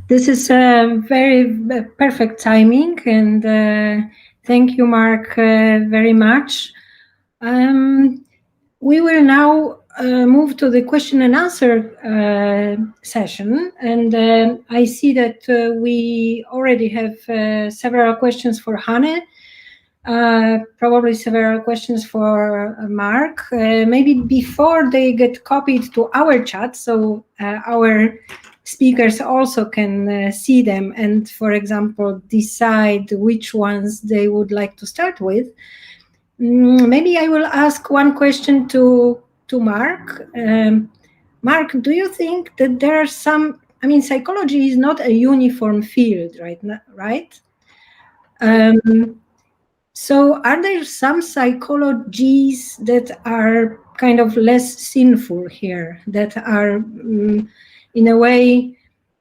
This is very perfect timing, and thank you, Mark, very much. We will now move to the question and answer session, and I see that we already have several questions for Hanne, probably several questions for Mark. Maybe before they get copied to our chat, so our speakers also can see them and, for example, decide which ones they would like to start with. Maybe I will ask one question to Mark. Mark, do you think that there are some, I mean, psychology is not a uniform field, right? So are there some psychologies that are kind of less sinful here, that are in a way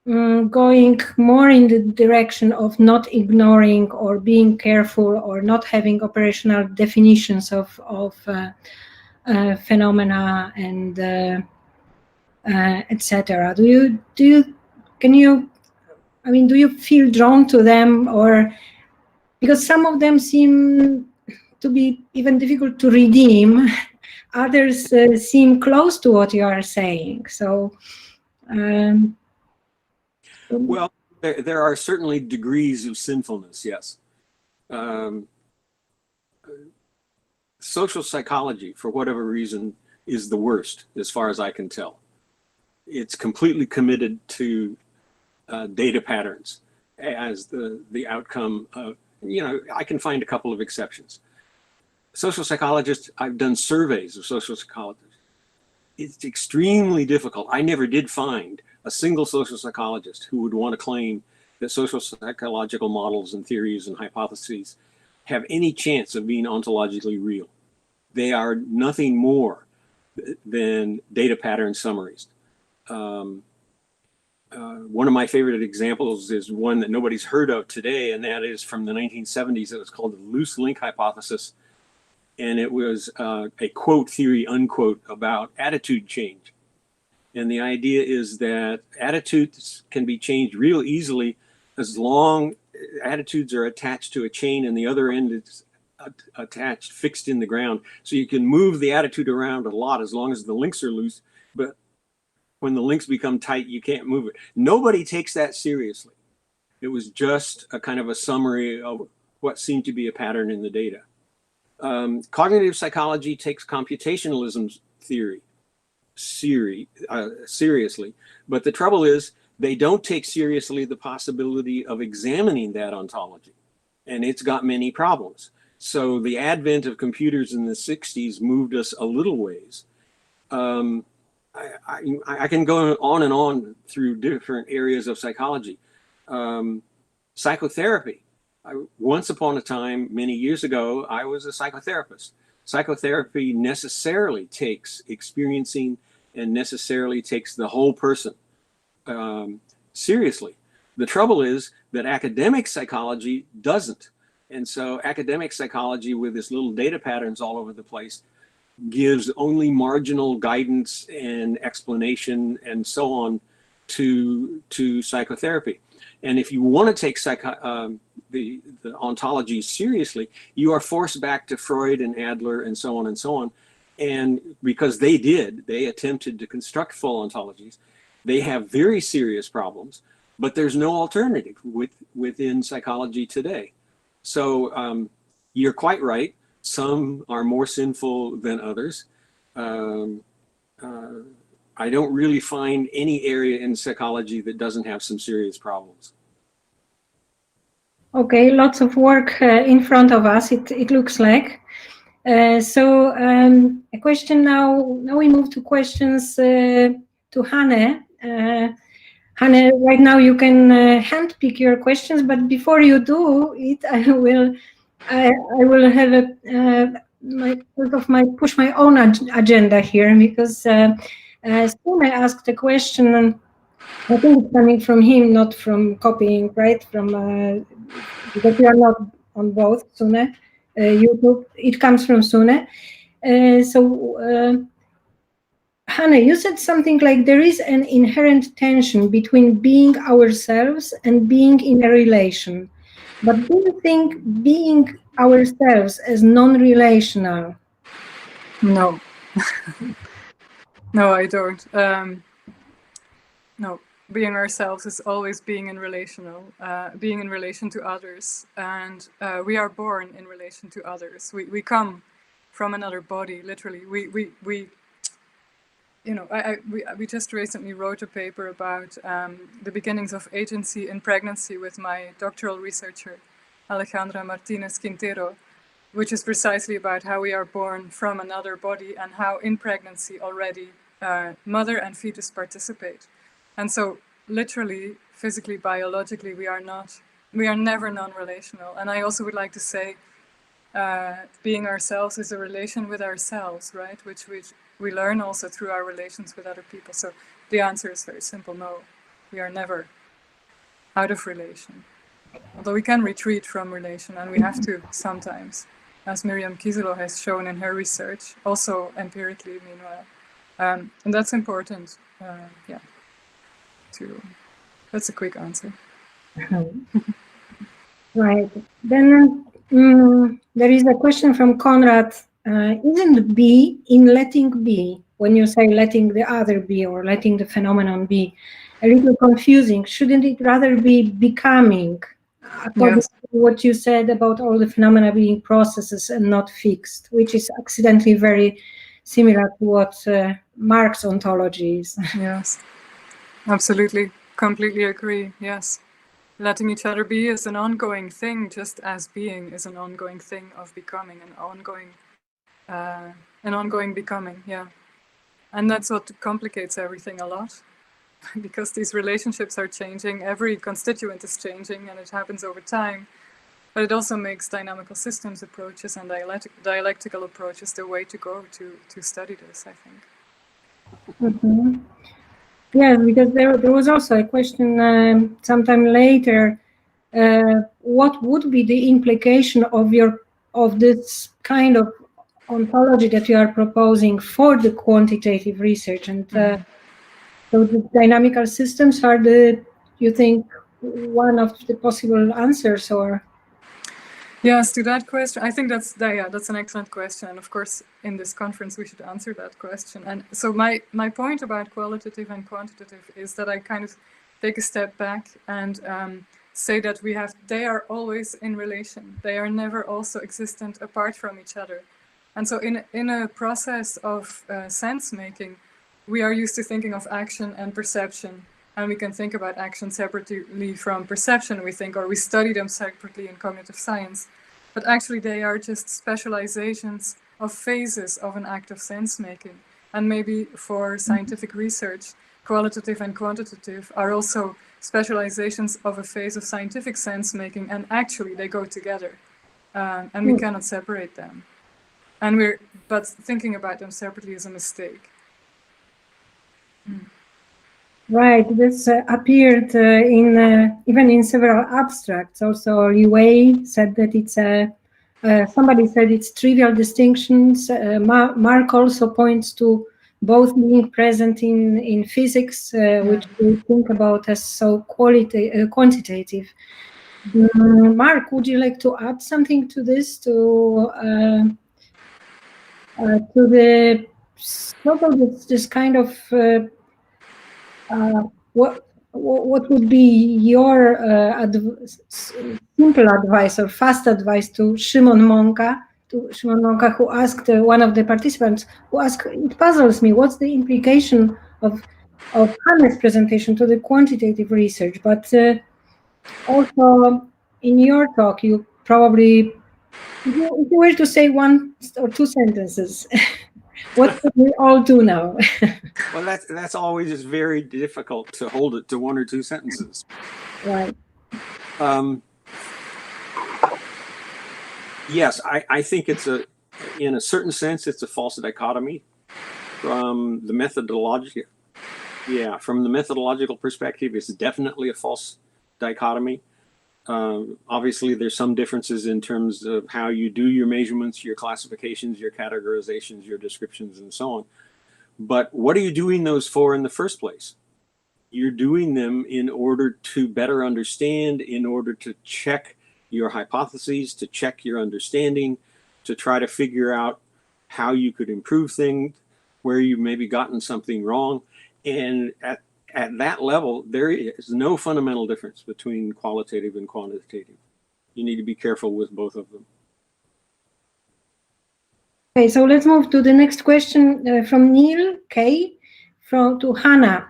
going more in the direction of not ignoring or being careful or not having operational definitions of phenomena and etc. Do you feel drawn to them, or because some of them seem to be even difficult to redeem, others seem close to what you are saying. So, well, there are certainly degrees of sinfulness, yes. Social psychology, for whatever reason, is the worst, as far as I can tell. It's completely committed to data patterns as the outcome of, I can find a couple of exceptions. Social psychologists, I've done surveys of social psychologists. It's extremely difficult. I never did find a single social psychologist who would want to claim that social psychological models and theories and hypotheses have any chance of being ontologically real. They are nothing more than data pattern summaries. One of my favorite examples is one that nobody's heard of today, and that is from the 1970s. It was called the loose link hypothesis. And it was a quote theory, unquote, about attitude change. And the idea is that attitudes can be changed real easily as long attitudes are attached to a chain and the other end is attached, fixed in the ground. So you can move the attitude around a lot as long as the links are loose. But when the links become tight, you can't move it. Nobody takes that seriously. It was just a kind of a summary of what seemed to be a pattern in the data. Cognitive psychology takes computationalism's theory seriously, but the trouble is they don't take seriously the possibility of examining that ontology, and it's got many problems. So the advent of computers in the 60s moved us a little ways. I can go on and on through different areas of psychology. Psychotherapy. Once upon a time, many years ago, I was a psychotherapist. Psychotherapy necessarily takes experiencing and necessarily takes the whole person seriously. The trouble is that academic psychology doesn't. And so academic psychology, with its little data patterns all over the place, gives only marginal guidance and explanation and so on to psychotherapy. And if you want to take the ontology seriously, you are forced back to Freud and Adler and so on and so on. And because they attempted to construct full ontologies, they have very serious problems, but there's no alternative within psychology today. So you're quite right. Some are more sinful than others. I don't really find any area in psychology that doesn't have some serious problems. Okay, lots of work in front of us, it looks like. So a question now we move to questions to Hanne. Hanne, right now you can handpick your questions, but before you do it, I will have push my own agenda here, because Sune asked a question, and I think it's coming from him, not from copying, right? From because we are not on both, Sune. YouTube, it comes from Sune. So Hanne, you said something like there is an inherent tension between being ourselves and being in a relation. But do you think being ourselves as non-relational? No. No, I don't. No, being ourselves is always being in being in relation to others, and we are born in relation to others. We come from another body, literally. We you know, we just recently wrote a paper about the beginnings of agency in pregnancy with my doctoral researcher, Alejandra Martinez Quintero, which is precisely about how we are born from another body and how in pregnancy already mother and fetus participate. And so literally, physically, biologically, we are never non-relational. And I also would like to say being ourselves is a relation with ourselves, right? Which we learn also through our relations with other people. So the answer is very simple, no. We are never out of relation. Although we can retreat from relation, and we have to sometimes, as Miriam Kieselow has shown in her research, also empirically, meanwhile. And that's important, yeah. That's a quick answer. Right. Then there is a question from Conrad. Isn't be in letting be, when you say letting the other be or letting the phenomenon be, a little confusing? Shouldn't it rather be becoming, according Yes. to what you said about all the phenomena being processes and not fixed, which is accidentally very similar to what Marx's ontology is? Yes, absolutely. Completely agree. Yes. Letting each other be is an ongoing thing, just as being is an ongoing thing of becoming, an ongoing becoming, yeah. And that's what complicates everything a lot, because these relationships are changing, every constituent is changing, and it happens over time. But it also makes dynamical systems approaches and dialectical approaches the way to go to study this, I think. Mm-hmm. Yes, because there was also a question sometime later. What would be the implication of this kind of ontology that you are proposing for the quantitative research? And so the dynamical systems are you think, one of the possible answers, or? Yes, to that question, I think that's an excellent question. And of course, in this conference, we should answer that question. And so my point about qualitative and quantitative is that I kind of take a step back and say that they are always in relation. They are never also existent apart from each other. And so in a process of sense making, we are used to thinking of action and perception. And we can think about action separately from perception, we think, or we study them separately in cognitive science. But actually, they are just specializations of phases of an act of sense-making. And maybe for scientific research, qualitative and quantitative are also specializations of a phase of scientific sense-making, and actually they go together. And we cannot separate them. But thinking about them separately is a mistake. Right, this appeared even in several abstracts. Also, Li Wei said that it's somebody said it's trivial distinctions. Mark also points to both being present in physics, which we think about as so quantitative. Mark, would you like to add something to this, to the sort of this kind of what would be your simple advice or fast advice to Szymon Mąka, who asked, one of the participants, who asked, it puzzles me, what's the implication of Hanne's presentation to the quantitative research? But also in your talk, you probably, if you were to say one or two sentences, what should we all do now? Well, that's always just very difficult to hold it to one or two sentences. Right. Yes, I think in a certain sense, it's a false dichotomy from the methodology. Yeah, from the methodological perspective, it's definitely a false dichotomy. Obviously, there's some differences in terms of how you do your measurements, your classifications, your categorizations, your descriptions, and so on. But what are you doing those for in the first place? You're doing them in order to better understand, in order to check your hypotheses, to check your understanding, to try to figure out how you could improve things, where you've maybe gotten something wrong. And at that level, there is no fundamental difference between qualitative and quantitative. You need to be careful with both of them. Okay, so let's move to the next question from Neil K. to Hanne.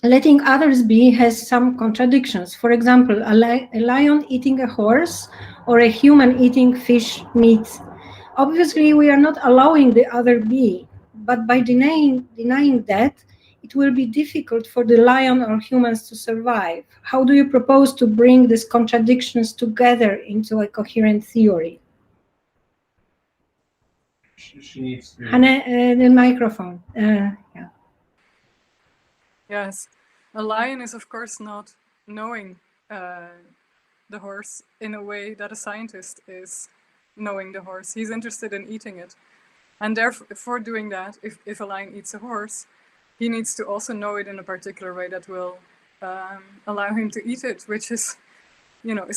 Letting others be has some contradictions. For example, a lion eating a horse or a human eating fish meat. Obviously, we are not allowing the other be, but by denying that, it will be difficult for the lion or humans to survive. How do you propose to bring these contradictions together into a coherent theory? She needs to... Hanne, the microphone. Yeah. Yes, a lion is of course not knowing the horse in a way that a scientist is knowing the horse. He's interested in eating it. And therefore, for doing that, if a lion eats a horse, he needs to also know it in a particular way that will allow him to eat it, which is, you know,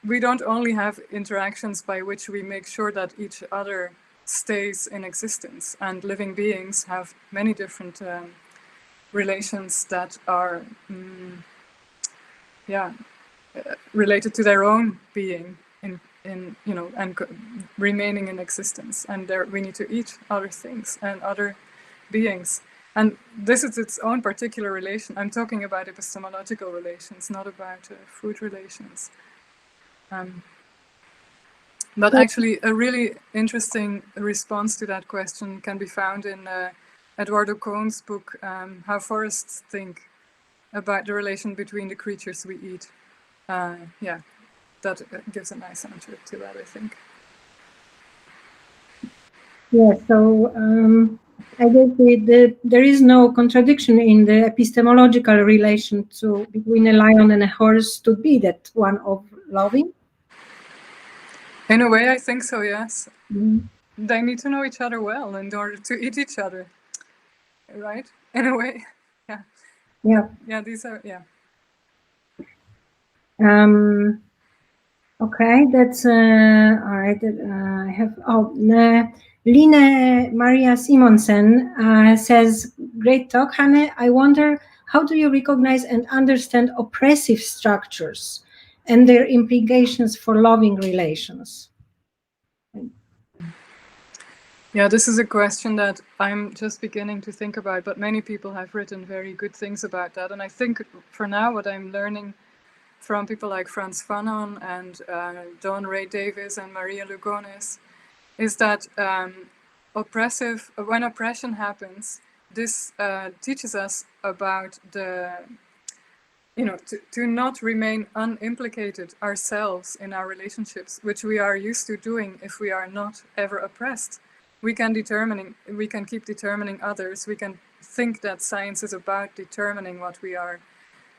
we don't only have interactions by which we make sure that each other stays in existence, and living beings have many different relations that are related to their own being in you know, and remaining in existence, and there we need to eat other things and other beings, and this is its own particular relation. I'm talking about epistemological relations, not about food relations. But actually, a really interesting response to that question can be found in Eduardo Cohn's book, How Forests Think, about the relation between the creatures we eat. Yeah, that gives a nice answer to that, I think. Yeah, so I guess there is no contradiction in the epistemological relation between a lion and a horse to be that one of loving. In a way, I think so, yes. Mm. They need to know each other well in order to eat each other, right? In a way, yeah. Yeah. Yeah, these are, yeah. Okay, that's all right. I have, Line Maria Simonsen says, great talk, Hanne. I wonder, how do you recognize and understand oppressive structures and their implications for loving relations? Yeah, this is a question that I'm just beginning to think about, but many people have written very good things about that. And I think for now, what I'm learning from people like Frantz Fanon and Dawn Ray Davis and Maria Lugones is that when oppression happens, this teaches us about to not remain unimplicated ourselves in our relationships, which we are used to doing if we are not ever oppressed. We can keep determining others. We can think that science is about determining what we are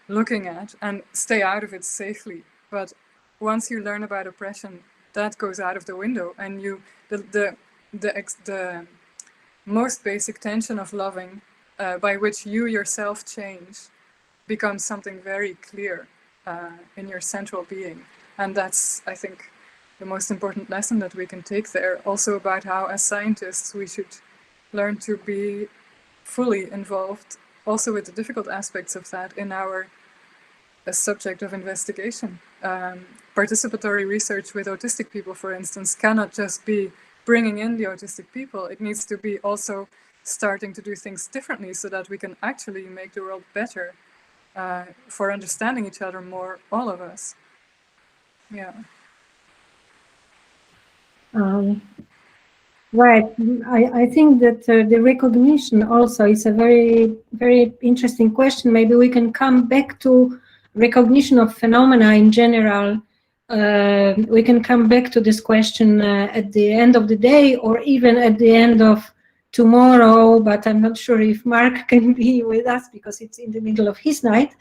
looking at and stay out of it safely. But once you learn about oppression, that goes out of the window, and the most basic tension of loving, by which you yourself change, becomes something very clear in your central being. And that's, I think, the most important lesson that we can take there. Also about how, as scientists, we should learn to be fully involved, also with the difficult aspects of that, in our subject of investigation. Participatory research with autistic people, for instance, cannot just be bringing in the autistic people. It needs to be also starting to do things differently so that we can actually make the world better for understanding each other more, all of us. Yeah. Right. I think that the recognition also is a very, very interesting question. Maybe we can come back to recognition of phenomena in general. We can come back to this question at the end of the day, or even at the end of tomorrow, but I'm not sure if Mark can be with us because it's in the middle of his night.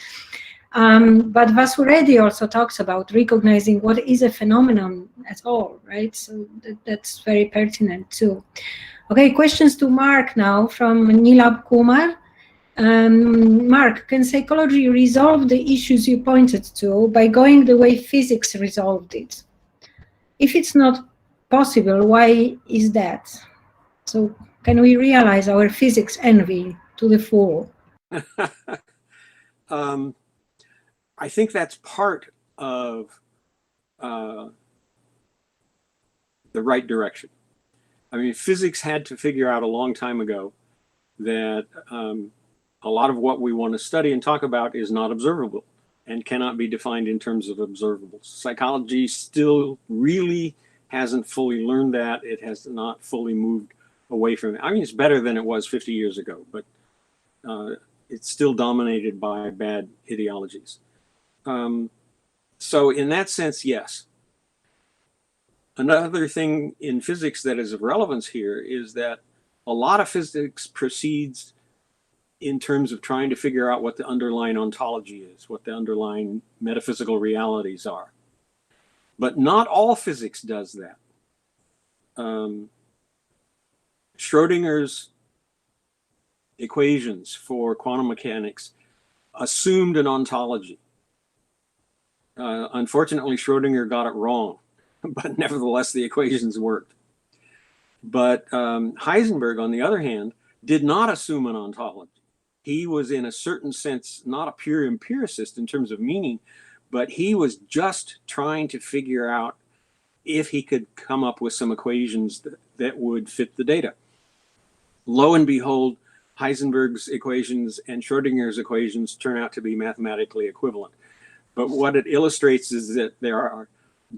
But Vasuredi also talks about recognizing what is a phenomenon at all, right? So that's very pertinent too. Okay, questions to Mark now from Nilab Kumar. Mark, can psychology resolve the issues you pointed to by going the way physics resolved it? If it's not possible, why is that? So can we realize our physics envy to the full? I think that's part of the right direction. I mean, physics had to figure out a long time ago that a lot of what we want to study and talk about is not observable and cannot be defined in terms of observables. Psychology still really hasn't fully learned that. It has not fully moved away from it. I mean, it's better than it was 50 years ago, but it's still dominated by bad ideologies. So in that sense, yes. Another thing in physics that is of relevance here is that a lot of physics proceeds in terms of trying to figure out what the underlying ontology is, what the underlying metaphysical realities are. But not all physics does that. Schrodinger's equations for quantum mechanics assumed an ontology. Unfortunately, Schrodinger got it wrong, but nevertheless, the equations worked. But Heisenberg, on the other hand, did not assume an ontology. He was, in a certain sense, not a pure empiricist in terms of meaning, but he was just trying to figure out if he could come up with some equations that would fit the data. Lo and behold, Heisenberg's equations and Schrodinger's equations turn out to be mathematically equivalent. But what it illustrates is that there are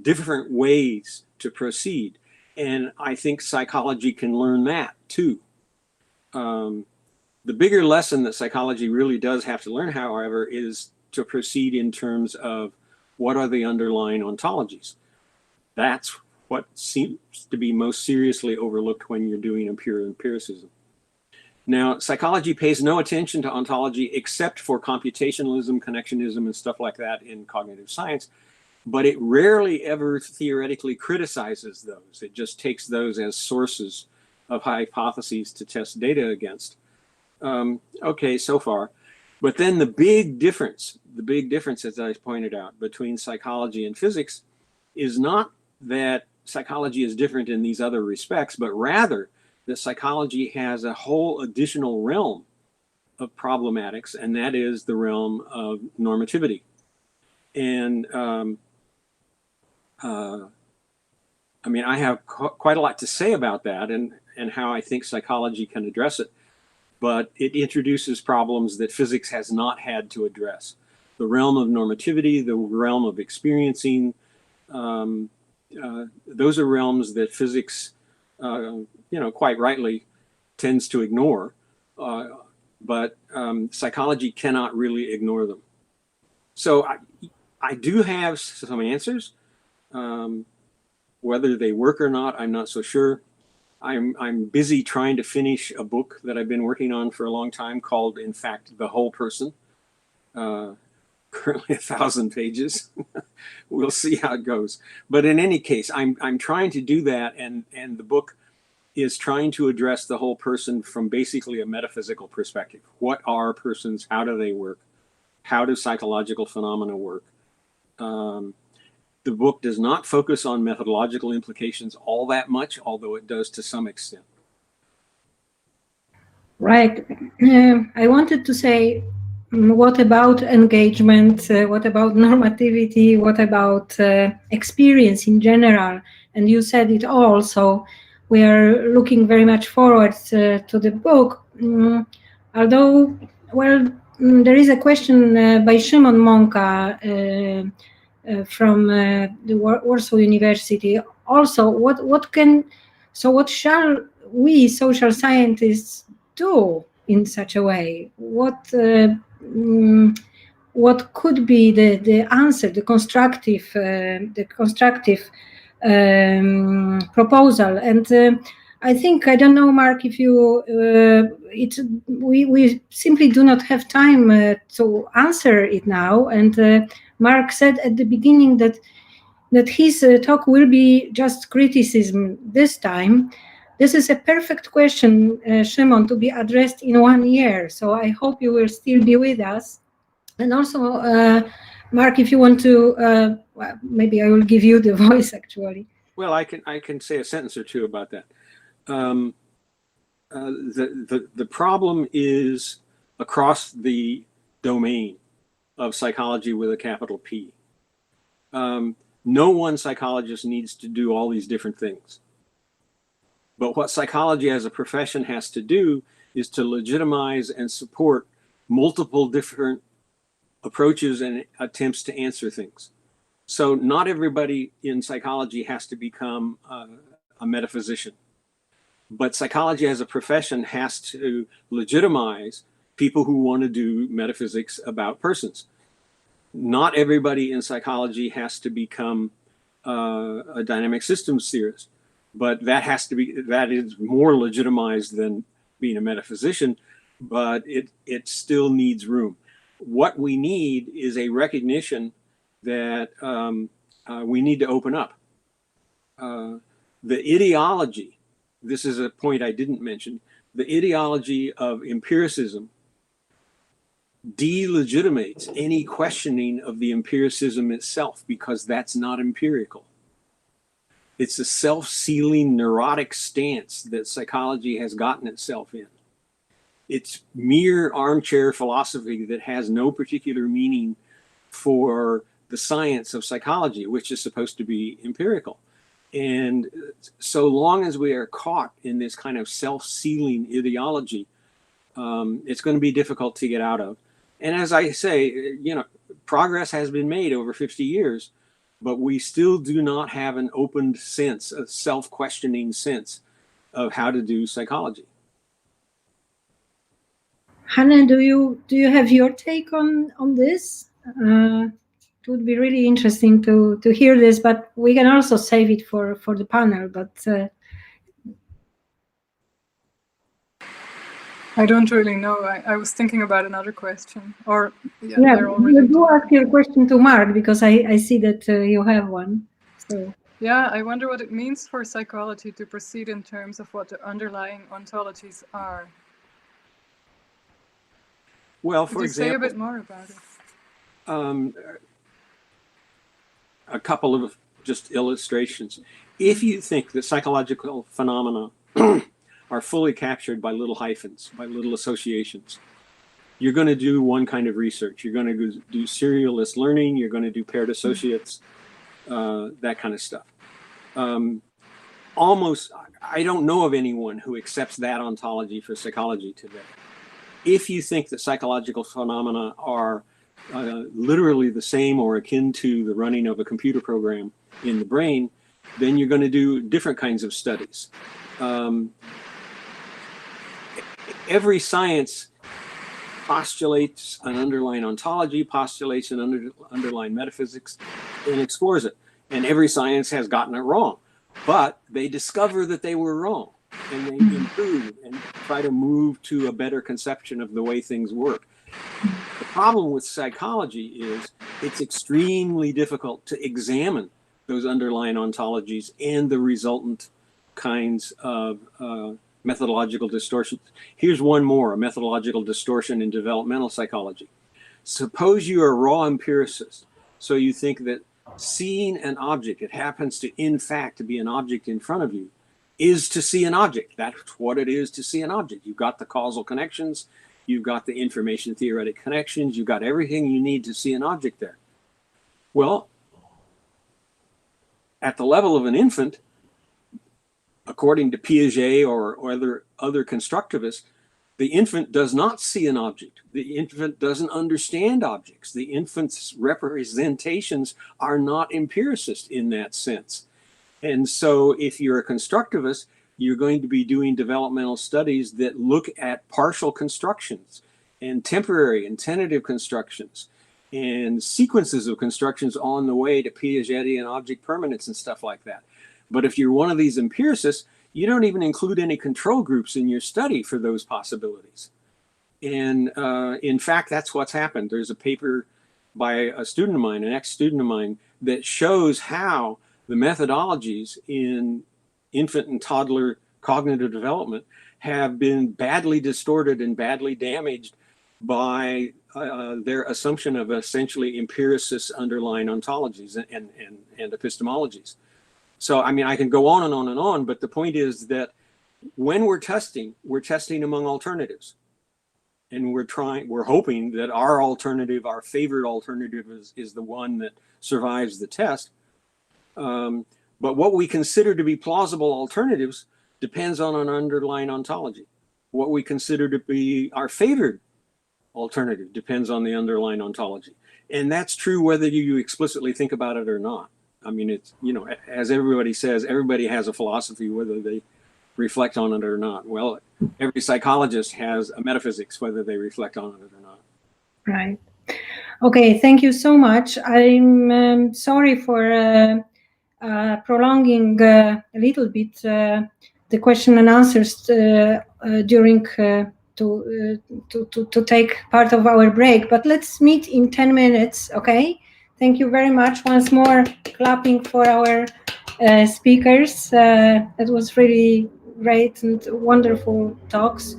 different ways to proceed. And I think psychology can learn that too. The bigger lesson that psychology really does have to learn, however, is to proceed in terms of what are the underlying ontologies. That's what seems to be most seriously overlooked when you're doing a pure empiricism. Now, psychology pays no attention to ontology except for computationalism, connectionism, and stuff like that in cognitive science, but it rarely ever theoretically criticizes those. It just takes those as sources of hypotheses to test data against. Okay, so far. But then the big difference, as I pointed out, between psychology and physics is not that psychology is different in these other respects, but rather that psychology has a whole additional realm of problematics, and that is the realm of normativity. And I mean, I have quite a lot to say about that and how I think psychology can address it, but it introduces problems that physics has not had to address. The realm of normativity, the realm of experiencing, those are realms that physics, quite rightly tends to ignore, but psychology cannot really ignore them. So I do have some answers. Whether they work or not, I'm not so sure. I'm busy trying to finish a book that I've been working on for a long time called, in fact, The Whole Person. Currently 1,000 pages. We'll see how it goes. But in any case, I'm trying to do that, and the book is trying to address the whole person from basically a metaphysical perspective. What are persons? How do they work? How do psychological phenomena work? The book does not focus on methodological implications all that much, although it does to some extent. Right. I wanted to say, what about engagement? What about normativity? What about experience in general? And you said it all, so we are looking very much forward to the book. Although, well, there is a question by Szymon Mąka from the Warsaw University. Also, what shall we social scientists do in such a way? What could be the answer, the constructive proposal? And I think, I don't know, Mark, if you we simply do not have time to answer it now. And Mark said at the beginning that his talk will be just criticism this time. this is a perfect question, Shimon, to be addressed in 1 year. So I hope you will still be with us. And also, Mark, if you want to, well, maybe I will give you the voice actually. Well, I can say a sentence or two about that. The problem is across the domain of psychology with a capital P. No one psychologist needs to do all these different things. But what psychology as a profession has to do is to legitimize and support multiple different approaches and attempts to answer things. So not everybody in psychology has to become a metaphysician. But psychology as a profession has to legitimize people who want to do metaphysics about persons. Not everybody in psychology has to become a dynamic systems theorist, but that is more legitimized than being a metaphysician, but it still needs room. What we need is a recognition that we need to open up. The ideology, this is a point I didn't mention, the ideology of empiricism delegitimates any questioning of the empiricism itself, because that's not empirical. It's a self-sealing neurotic stance that psychology has gotten itself in. It's mere armchair philosophy that has no particular meaning for the science of psychology, which is supposed to be empirical. And so long as we are caught in this kind of self-sealing ideology, it's going to be difficult to get out of. And as I say, you know, progress has been made over 50 years, but we still do not have an opened sense, a self-questioning sense of how to do psychology. Hanne, do you have your take on this? It would be really interesting to hear this, but we can also save it for the panel. But I don't really know. I was thinking about another question. Or yeah, you do ask your question to Mark, because I see that you have one. So yeah, I wonder what it means for psychology to proceed in terms of what the underlying ontologies are. Well, for Could you example, say a bit more about it? A couple of just illustrations. If you think that psychological phenomena are fully captured by little hyphens, by little associations, you're going to do one kind of research. You're going to do serialist learning. You're going to do paired associates, that kind of stuff. Almost, I don't know of anyone who accepts that ontology for psychology today. If you think that psychological phenomena are literally the same or akin to the running of a computer program in the brain, then you're going to do different kinds of studies. Every science postulates an underlying ontology, postulates an underlying metaphysics, and explores it. And every science has gotten it wrong, but they discover that they were wrong, and they improve and try to move to a better conception of the way things work. The problem with psychology is it's extremely difficult to examine those underlying ontologies and the resultant kinds of methodological distortions. Here's one more, a methodological distortion in developmental psychology. Suppose you are a raw empiricist, so you think that seeing an object, it happens to in fact to be an object in front of you, is to see an object. That's what it is to see an object. You've got the causal connections, you've got the information theoretic connections, you've got everything you need to see an object there. Well, at the level of an infant, according to Piaget or other constructivists, the infant does not see an object. The infant doesn't understand objects. The infant's representations are not empiricist in that sense. And so if you're a constructivist, you're going to be doing developmental studies that look at partial constructions and temporary and tentative constructions and sequences of constructions on the way to Piagetian object permanence and stuff like that. But if you're one of these empiricists, you don't even include any control groups in your study for those possibilities. And in fact, that's what's happened. There's a paper by a student of mine, an ex-student of mine, that shows how the methodologies in infant and toddler cognitive development have been badly distorted and badly damaged by their assumption of essentially empiricist underlying ontologies and epistemologies. So, I mean, I can go on and on and on, but the point is that when we're testing among alternatives. And we're hoping that our alternative, our favorite alternative is the one that survives the test. But what we consider to be plausible alternatives depends on an underlying ontology. What we consider to be our favorite alternative depends on the underlying ontology. And that's true whether you explicitly think about it or not. I mean, it's, you know, as everybody says, everybody has a philosophy, whether they reflect on it or not. Well, every psychologist has a metaphysics, whether they reflect on it or not. Right. Okay, thank you so much. I'm sorry for prolonging a little bit the question and answers during to take part of our break, but let's meet in 10 minutes, okay? Thank you very much. Once more, clapping for our speakers. It was really great and wonderful talks.